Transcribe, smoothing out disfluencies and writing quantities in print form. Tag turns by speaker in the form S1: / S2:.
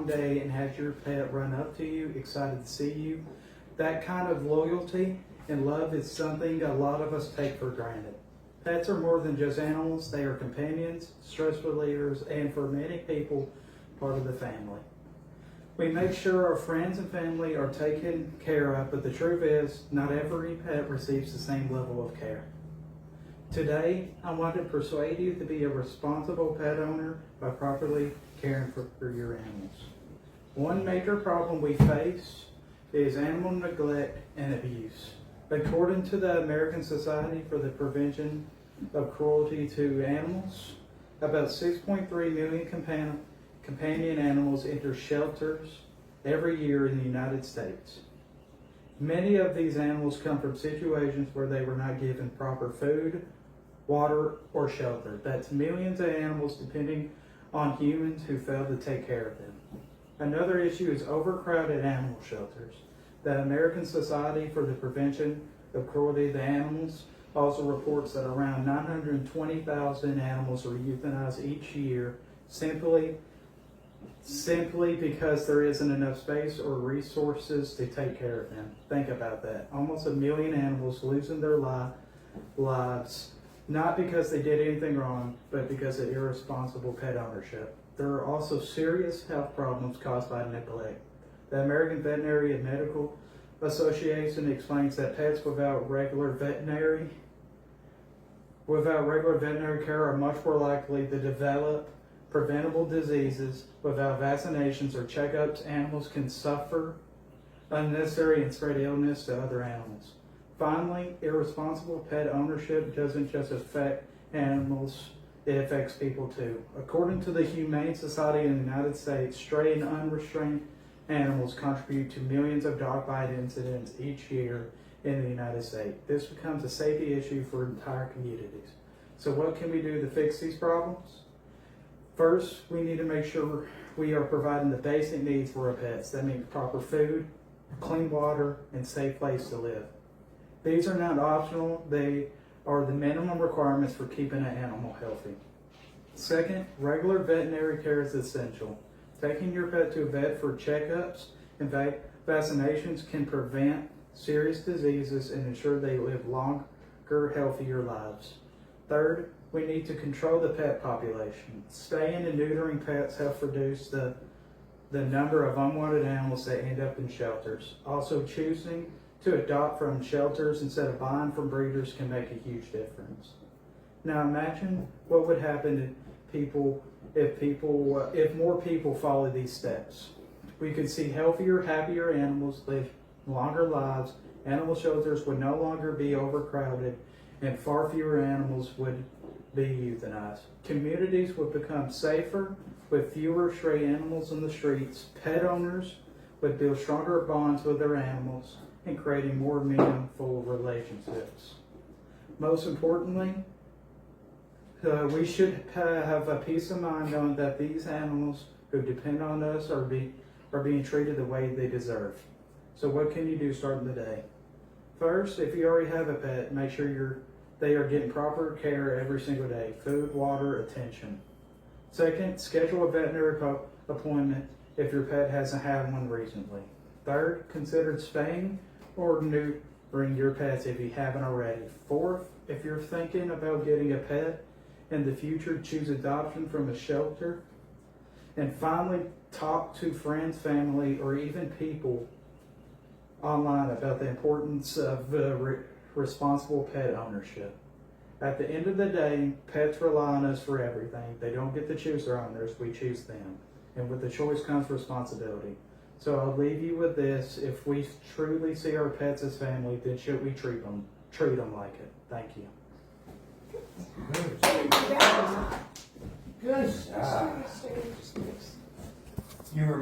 S1: long day and has your pet run up to you, excited to see you. That kind of loyalty and love is something a lot of us take for granted. Pets are more than just animals. They are companions, stress relievers, and for many people, part of the family. We make sure our friends and family are taken care of, but the truth is, not every pet receives the same level of care. Today, I want to persuade you to be a responsible pet owner by properly caring for your animals. One major problem we face is animal neglect and abuse. According to the American Society for the Prevention of Cruelty to Animals, about 6.3 million companion animals enter shelters every year in the United States. Many of these animals come from situations where they were not given proper food, water, or shelter. That's millions of animals depending on humans who fail to take care of them. Another issue is overcrowded animal shelters. The American Society for the Prevention of Cruelty to Animals also reports that around 920,000 animals are euthanized each year simply because there isn't enough space or resources to take care of them. Think about that. Almost 1 million animals losing their lives, not because they did anything wrong, but because of irresponsible pet ownership. There are also serious health problems caused by neglect. The American Veterinary and Medical Association explains that pets without regular veterinary care are much more likely to develop preventable diseases. Without vaccinations or checkups, animals can suffer unnecessary and spread illness to other animals. Finally, irresponsible pet ownership doesn't just affect animals, it affects people too. According to the Humane Society in the United States, stray and unrestrained animals contribute to millions of dog bite incidents each year in the United States. This becomes a safety issue for entire communities. So what can we do to fix these problems? First, we need to make sure we are providing the basic needs for our pets. That means proper food, clean water, and safe place to live. These are not optional. They are the minimum requirements for keeping an animal healthy. Second, regular veterinary care is essential. Taking your pet to a vet for checkups and vaccinations can prevent serious diseases and ensure they live longer, healthier lives. Third, we need to control the pet population. Spaying and neutering pets help reduce the number of unwanted animals that end up in shelters. Also, choosing to adopt from shelters instead of buying from breeders can make a huge difference. Now imagine what would happen if more people follow these steps. We could see healthier, happier animals live longer lives, animal shelters would no longer be overcrowded, and far fewer animals would be euthanized. Communities would become safer with fewer stray animals in the streets. Pet owners would build stronger bonds with their animals and creating more meaningful relationships. Most importantly, we should have a peace of mind knowing that these animals who depend on us are being treated the way they deserve. So what can you do starting today? First, if you already have a pet, make sure they are getting proper care every single day. Food, water, attention. Second, schedule a veterinary appointment if your pet hasn't had one recently. Third, consider spaying or neutering your pets if you haven't already. Fourth, if you're thinking about getting a pet in the future, choose adoption from a shelter. And finally, talk to friends, family, or even people online about the importance of responsible pet ownership. At the end of the day, pets rely on us for everything. They don't get to choose their owners, we choose them. And with the choice comes responsibility. So I'll leave you with this. If we truly see our pets as family, then should we treat them like it? Thank you.
S2: Good job. You were